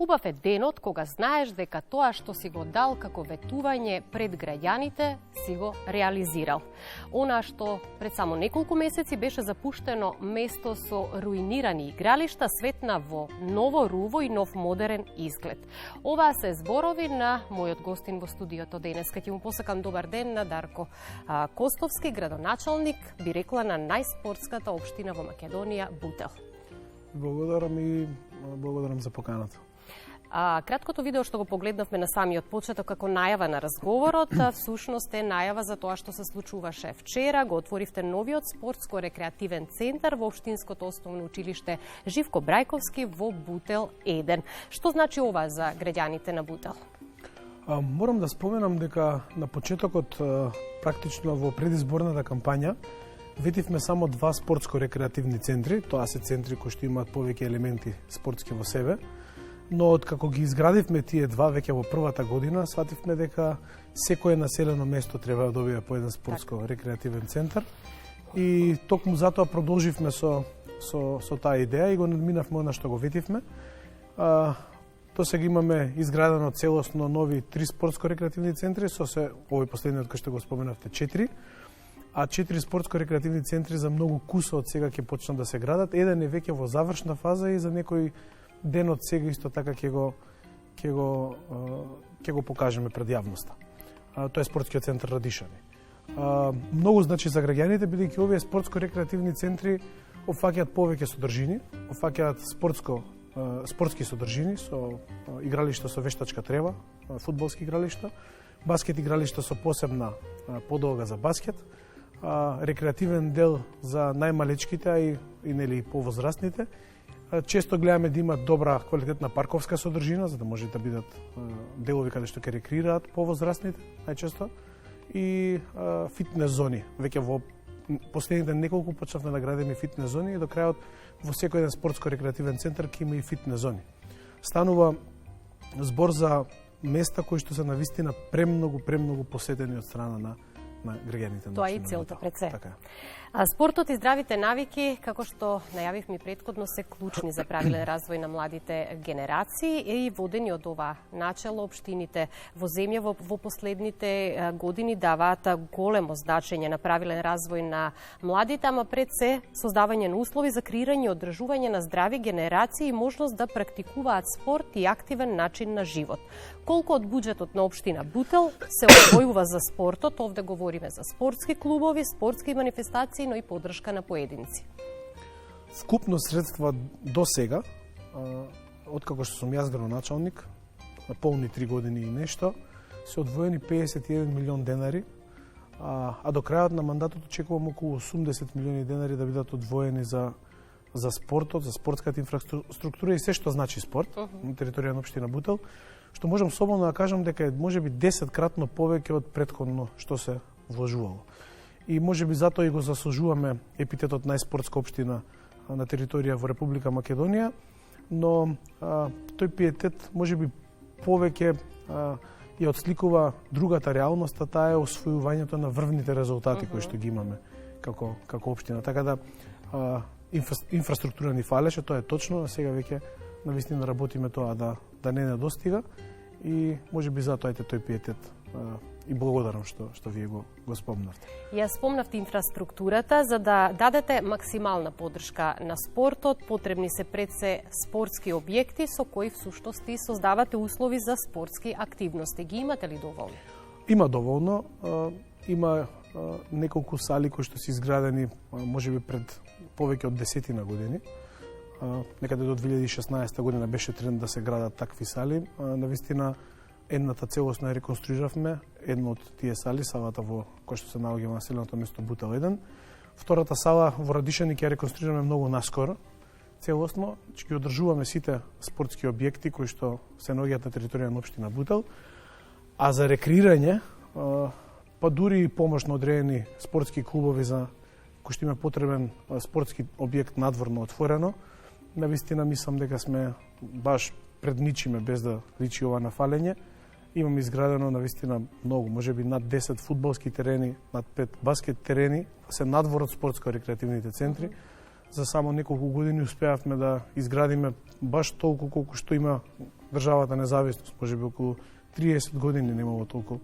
Убав е денот кога знаеш дека тоа што си го дал како ветување пред граѓаните си го реализирал. Она што пред само неколку месеци беше запуштено место со руинирани игралишта светна во ново руво и нов модерен изглед. Оваа се зборови на мојот гостин во студиото денеска. Ќе му посакам добар ден на Дарко Костовски, градоначалник, би рекла на најспортската општина во Македонија, Бутел. Благодарам за поканата. Краткото видео што го погледнавме на самиот почеток како најава на разговорот, всушност е најава за тоа што се случуваше вчера. Го отворивте новиот спортско-рекреативен центар во Општинското основно училиште Живко Брајковски во Бутел 1. Што значи ова за граѓаните на Бутел? Морам да споменам дека на почетокот, практично во предизборната кампања, ветивме само 2 спортско-рекреативни центри. Тоа се центри кои што имаат повеќе елементи спортски во себе. Но откако ги изградивме тие 2 веќе во првата година, свативме дека секое населено место треба да добие по еден спортско-рекреативен центар. И токму затоа продолживме со таа идеја и го надминавме она што го ветивме. Досега имаме изградено целосно нови 3 спортско-рекреативни центри, овој последниот кој што го споменавте 4. А 4 спортско-рекреативни центри за многу куса од сега ќе почнат да се градат. Еден е веќе во завршна фаза и за некој ден од сега исто така ќе го покажеме пред јавноста. Тоа е спортскиот центар Радишани. Многу значи за граѓаните, бидејќи овие спортско-рекреативни центри опфаќаат повеќе содржини, опфаќаат спортски содржини со игралишта со вештачка трева, фудбалски игралишта, баскет игралишта со посебна подолга за баскет, рекреативен дел за најмалечките и нели повозрастните. Често гледаме да имат добра квалитетна парковска содржина, за да може да бидат делови каде што ќе рекреираат повозрастните најчесто, и фитнес зони. Веќе во последните неколку почнавме да градиме фитнес зони и до крајот во секој еден спортско-рекреативен центар ќе има и фитнес зони. Станува збор за места кои што се навистина премногу посетени од страна на граѓаните. Тоа е и целта пред се. Така. Спортот и здравите навики, како што најавивме предходно, се клучни за правилен развој на младите генерации и водени од ова начело општините во земја во последните години даваат големо значење на правилен развој на младите, ама пред се создавање на услови за креирање и одржување на здрави генерации и можност да практикуваат спорт и активен начин на живот. Колку од буџетот на општина Бутел се одвојува за спортот? Овде говориме за спортски клубови, спортски манифестации, но и поддршка на поединци. Вкупно средства до сега, откако што сум јас градоначалник, на полни 3 години и нешто, се одвоени 51 милион денари, а до крајот на мандатот очекувам околу 80 милиони денари да бидат одвоени за спортот, за спортската инфраструктура и се што значи спорт на територија на општина Бутел, што можам слободно да кажам дека е можеби 10-кратно повеќе од претходно што се вложувало. И можеби затоа и го заслужуваме епитетот најспортска општина на територија во Република Македонија, но тој пиетет можеби повеќе ја отсликува другата реалност, а таа е освојувањето на врвните резултати кои што ги имаме како општина. Така да инфраструктура ни фалеше, тоа е точно, а сега веќе навистина работиме тоа да не недостига и можеби затоа ете тој пиетет и благодарам што вие го спомнавте. Ја спомнавте инфраструктурата, за да дадете максимална поддршка на спортот, потребни се пред се спортски објекти со кои всушност и создавате услови за спортски активности. Ги имате ли доволно? Има доволно. Има неколку сали кои што се изградени можеби пред повеќе од 10 години. Некаде до 2016 година беше тренд да се градат такви сали. Навистина едната целосно ја реконструиравме, една од тие сали, салата во која што се наоѓа во населеното место Бутел 1. Втората сала во Радишани ќе ја реконструираме многу наскоро, целосно, ќе ги одржуваме сите спортски објекти кои што се наоѓаат на територија на општина Бутел. А за рекреирање, па дури и помош на одредени спортски клубови за кои што има потребен спортски објект надворно отворено, навистина мислам дека сме баш пред ничиме без да личи ова на фалење. Имаме изградено навистина многу, можеби над 10 фудбалски терени, над 5 баскет терени, се надвор од спортско-рекреативните центри. За само неколку години успеавме да изградиме баш толку колку што има државата независност, можеби околу 30 години немало толку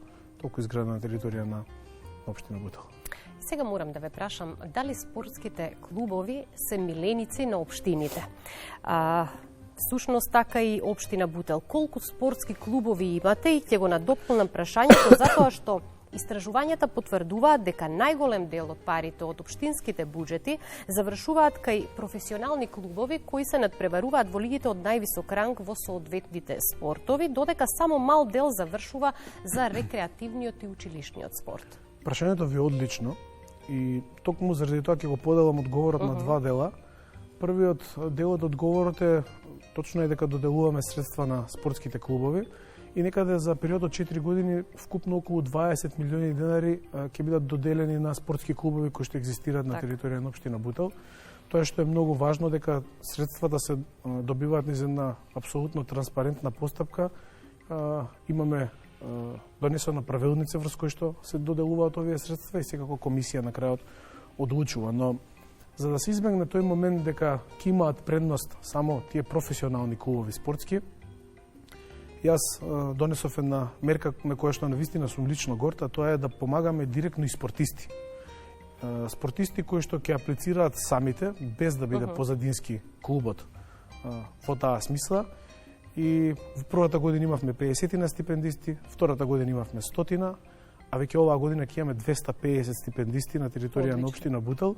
изградена територија на општина Бутел. Сега морам да ве прашам, дали спортските клубови се миленици на општините? Всушност така и општина Бутел. Колку спортски клубови имате и ќе го надополнам прашањето затоа што истражувањата потврдуваат дека најголем дел од парите од општинските буџети завршуваат кај професионални клубови кои се надпреваруваат во лигите од највисок ранг во соодветните спортови, додека само мал дел завршува за рекреативниот и училишниот спорт. Прашањето ви е одлично и токму заради тоа ќе го поделам одговорот на два дела. Првиот дел од одговорот е точно е дека доделуваме средства на спортските клубови и некаде за период од 4 години вкупно околу 20 милиони денари ќе бидат доделени на спортски клубови кои што екзистираат на територија на општина Бутел. Тоа што е многу важно дека средствата се добиваат низ една апсолутно транспарентна постапка. Имаме донесена правилница врз кој што се доделуваат овие средства и секако комисија на крајот одлучува, но за да се избегне тој момент дека ќе имаат предност само тие професионални клубови спортски, јас донесов една мерка на која што навистина сум лично горд, а тоа е да помагаме директно и спортисти. Спортисти кои што ќе аплицираат самите, без да биде позадински клубот во таа смисла. И во првата година имавме 50 на стипендисти, втората година имавме 100, а веќе оваа година ќе имаме 250 стипендисти на територија на општина Бутел.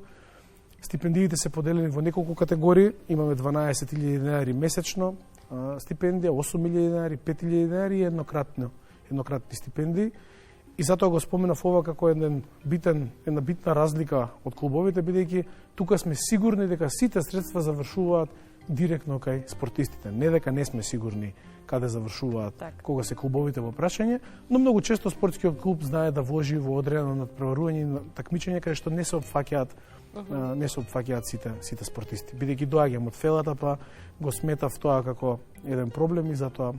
Стипендиите се поделени во неколку категории. Имаме 12.000 денари месечно стипендија, 8.000 денари, 5.000 денари и еднократни стипендии. И затоа го споменав ова како една битна разлика од клубовите, бидејќи тука сме сигурни дека сите средства завршуваат директно кај спортистите. Не дека не сме сигурни каде завршуваат кога се клубовите во прашање, но многу често спортскиот клуб знае да вложи во одредено надпреварување и такмичење каде што не се опфаќаат сите спортисти. Бидејќи доаѓам од фелата, па го сметав тоа како еден проблем и затоа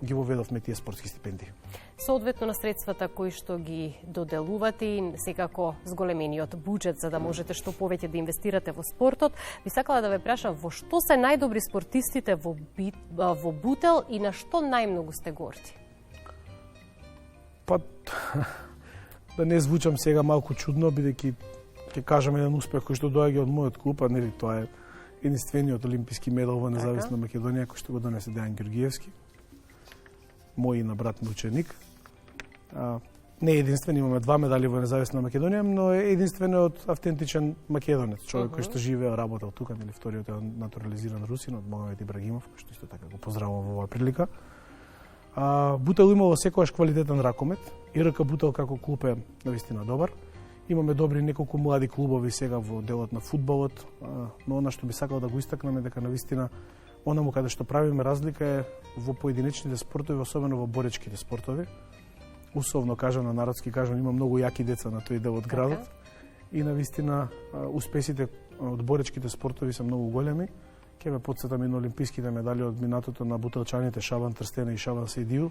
ги воведовме тие спортски стипендии. Соодветно на средствата кои што ги доделувате и секако зголемениот буџет за да можете што повеќе да инвестирате во спортот, би сакала да ве прашам во што се најдобри спортистите во Бутел и на што најмногу сте горди? Па да не звучам сега малку чудно, бидејќи ќе кажам еден успех кој што доаѓа од мојот клуб, а нели тоа е единствениот олимписки медал во независна Македонија кој што го донесе Дејан Ѓоргиевски, мој и на брат ми ученик. Не е единствен, имаме 2 медали во независна Македонија, но е единствениот автентичен македонец, човек кој што живеел, работел тука, нели вториот е натурализиран русин од Магомед Ибрагимов, кој што исто така го поздравувам во оваа прилика. Бутел имало секогаш квалитетен ракомет, и РК Бутел како клуб е навистина добар. Имаме добри неколку млади клубови сега во делот на фудбалот, но она што би сакал да го истакнам е дека навистина онаму каде што правиме разлика е во поединечните спортови, особено во боречките спортови. Условно кажано, на народски кажано, има многу јаки деца на тој дел од градот и навистина успесите од боречките спортови се многу големи. Ќе ме потсетам и на олимписките медали од минатото на бутелчаните Шабан Трстена и Шабан Сейдију.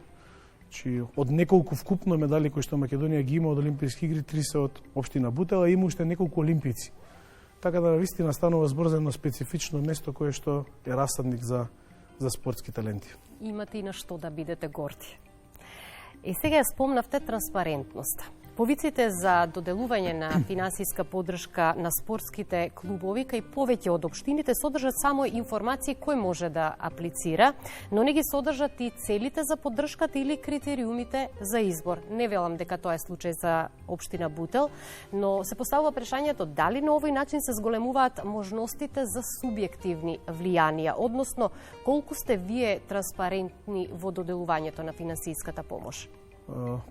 Од неколку вкупно медали кои што Македонија ги има од олимписки игри, 3 се од општина Бутел, а има уште неколку олимпици. Така да навистина станува збор за едно специфично место кое што е расадник за спортски таленти. Имате и на што да бидете горди. И сега спомнавте транспарентност. Повиците за доделување на финансиска поддршка на спортските клубови кај повеќе од општините содржат само информации кој може да аплицира, но не ги содржат и целите за поддршката или критериумите за избор. Не велам дека тоа е случај за општина Бутел, но се поставува прашањето дали на овој начин се зголемуваат можностите за субјективни влијанија, односно колку сте вие транспарентни во доделувањето на финансиската помош?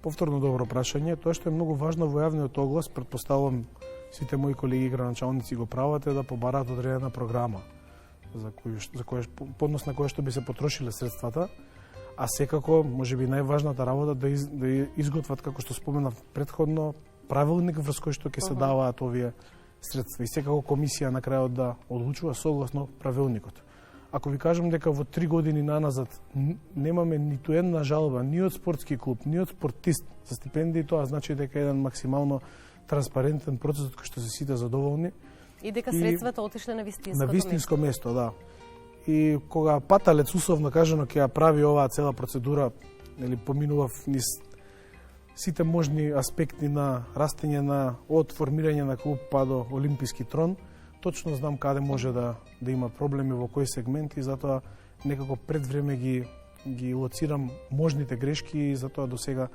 Повторно добро прашање. Тоа што е многу важно во јавниот оглас, претпоставувам сите мои колеги граначалници го прават, е да побараат одредена програма за која поднос на која што би се потрошиле средствата, а секако можеби најважната работа да изготват, како што споменав претходно, правилник врз кој што ќе се даваат овие средства и секако комисија на крајот да одлучува согласно правилникот. Ако ви кажам дека во 3 години наназад немаме ниту една жалба ни од спортски клуб, ни од спортист за стипендии, тоа значи дека е еден максимално транспарентен процес кој што се сите задоволни. И дека средствата отишле на вистинско место. На вистинско место, да. И кога паталец, условно кажано, ќе ја прави оваа цела процедура, нели поминував низ сите можни аспекти на растење од формирање на клуб па до олимписки трон, точно знам каде може да има проблеми во кој сегмент и затоа некако пред време ги лоцирам можните грешки и затоа до сега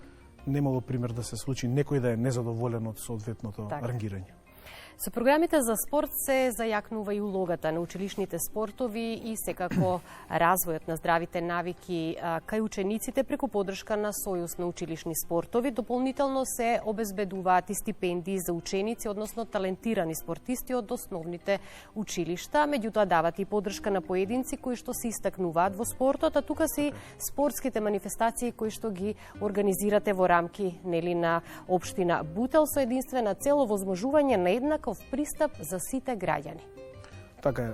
немало пример да се случи некој да е незадоволен од соодветното рангирање. Со програмите за спорт се зајакнува и улогата на училишните спортови и секако развојот на здравите навики кај учениците преку подршка на Сојуз на училишни спортови. Дополнително се обезбедуваат и стипендии за ученици, односно талентирани спортисти од основните училишта. Меѓутоа дават и подршка на поединци кои што се истакнуваат во спортот, а тука се и спортските манифестации кои што ги организирате во рамки на општина Бутел со единствена цел овозможување на еднаков пристап за сите граѓани. Така е,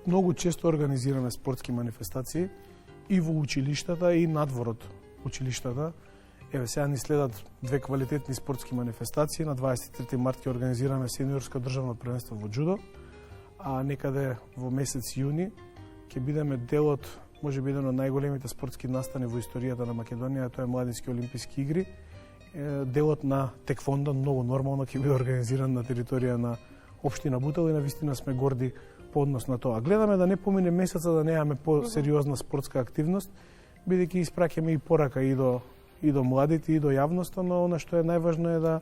многу често организираме спортски манифестации и во училиштата и надвор од училиштата. Еве сега ни следат две квалитетни спортски манифестации. На 23 март ќе организираме сениорско државно првенство во џудо, а некаде во месец јуни ќе бидеме дел од можеби еден од најголемите спортски настани во историјата на Македонија, тоа е Младински олимписки игри. Делот на теквондо многу нормално ќе биде организиран на територија на општина Бутел и навистина сме горди по однос на тоа. Гледаме да не помине месеца да немаме по-сериозна спортска активност, бидејќи испраќаме и порака и до младите и до јавноста, но она што е најважно е да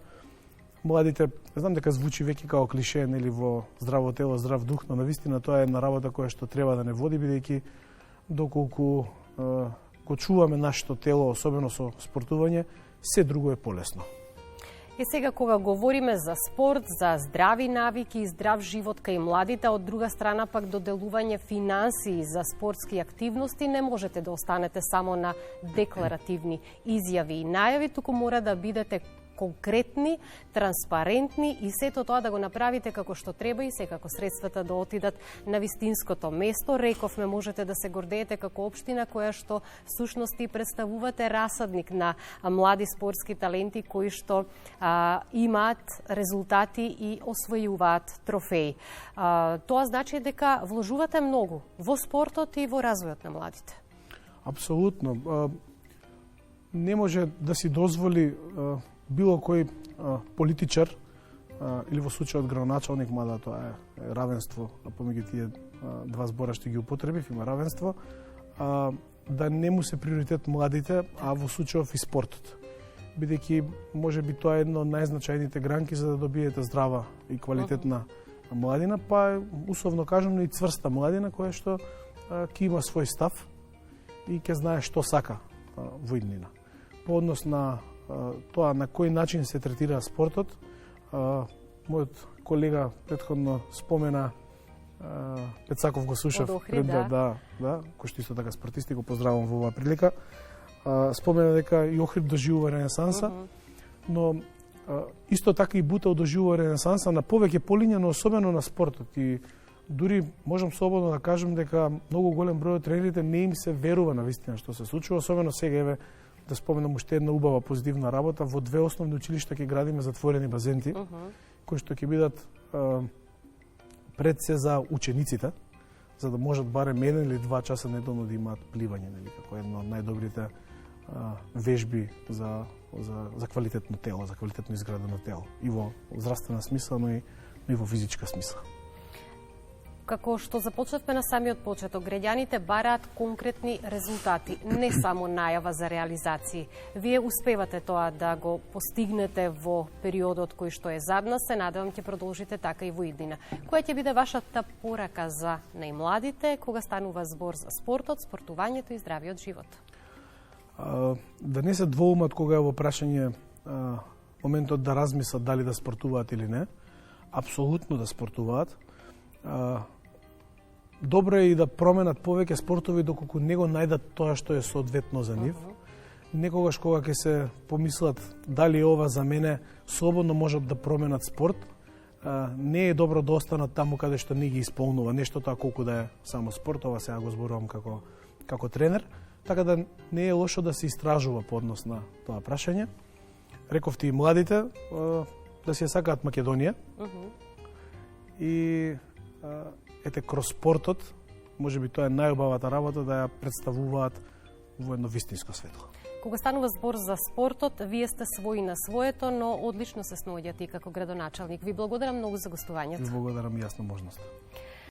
младите, знам дека звучи веќе као клише, нели во здраво тело, здрав дух, но навистина тоа е една работа која што треба да не води, бидејќи доколку го чуваме нашето тело, особено со спортување, се друго е полесно. И сега кога говориме за спорт, за здрави навики и здрав живот кај младите, од друга страна пак доделување финансии за спортски активности, не можете да останете само на декларативни изјави и најави, туку мора да бидете конкретни, транспарентни и сето тоа да го направите како што треба и секако средствата да отидат на вистинското место. Рековме, можете да се гордеете како општина која што сушности представувате расадник на млади спортски таленти кои што имаат резултати и освојуваат трофеи. Тоа значи дека вложувате многу во спортот и во развојот на младите. Апсолутно. Не може да си дозволи било кој политичар или во случајот градоначалник, мада тоа е равенство, а помеѓу тие два збора што ги употребив, има равенство, да не му се приоритет младите, а во случајов и спортот. Бидејќи можеби тоа е едно од најзначајните гранки за да добиете здрава и квалитетна младина, па условно кажано и цврста младина која што ќе има свој став и ќе знае што сака во иднина. По однос на тоа на кој начин се третира спортот, мојот колега претходно спомена Пецаков го слушав Охрид, да, кој што исто така спортисти, го поздравувам во оваа прилика. Спомена дека и Охрид доживува ренесанса, но исто така и Бутел доживува ренесанса на повеќе полиња, но особено на спортот. И дури можам слободно да кажам дека многу голем број од тренерите не им се верува на вистина што се случува, особено сега еве да споменам уште една убава позитивна работа. Во две основни училишта ќе градиме затворени базенти, кои што ќе бидат пред се за учениците, за да можат барем 1 или 2 часа неделно да имаат пливање, нели, како една од најдобрите вежби за квалитетно тело, за квалитетно изградено тело. И во здравствена смисла, но и во физичка смисла. Како што започнавме на самиот почеток, граѓаните бараат конкретни резултати, не само најава за реализации. Вие успевате тоа да го постигнете во периодот кој што е зад нас, се надевам ќе продолжите така и во иднина. Која ќе биде вашата порака за најмладите кога станува збор за спортот, спортувањето и здравиот живот? Да не се двоумат кога е во прашање моментот да размислат дали да спортуваат или не. Апсолутно да спортуваат. Добро е и да променат повеќе спортови доколку не го најдат тоа што е соодветно за нив. Некогаш кога ќе се помислат дали е ова за мене, слободно можат да променат спорт. Не е добро да останат таму каде што не ги исполнува нешто тоа колку да е само спорт, ова сега го зборувам како тренер, така да не е лошо да се истражува по однос на тоа прашање. Рековте и младите да се сакаат Македонија. И ете, кроз спортот можеби тоа е најубавата работа да ја представуваат во едно вистинско светло. Кога станува збор за спортот, вие сте свои на своето, но одлично се снаоѓате и како градоначалник. Ви благодарам многу за гостувањето. Ви благодарам и јас на можноста.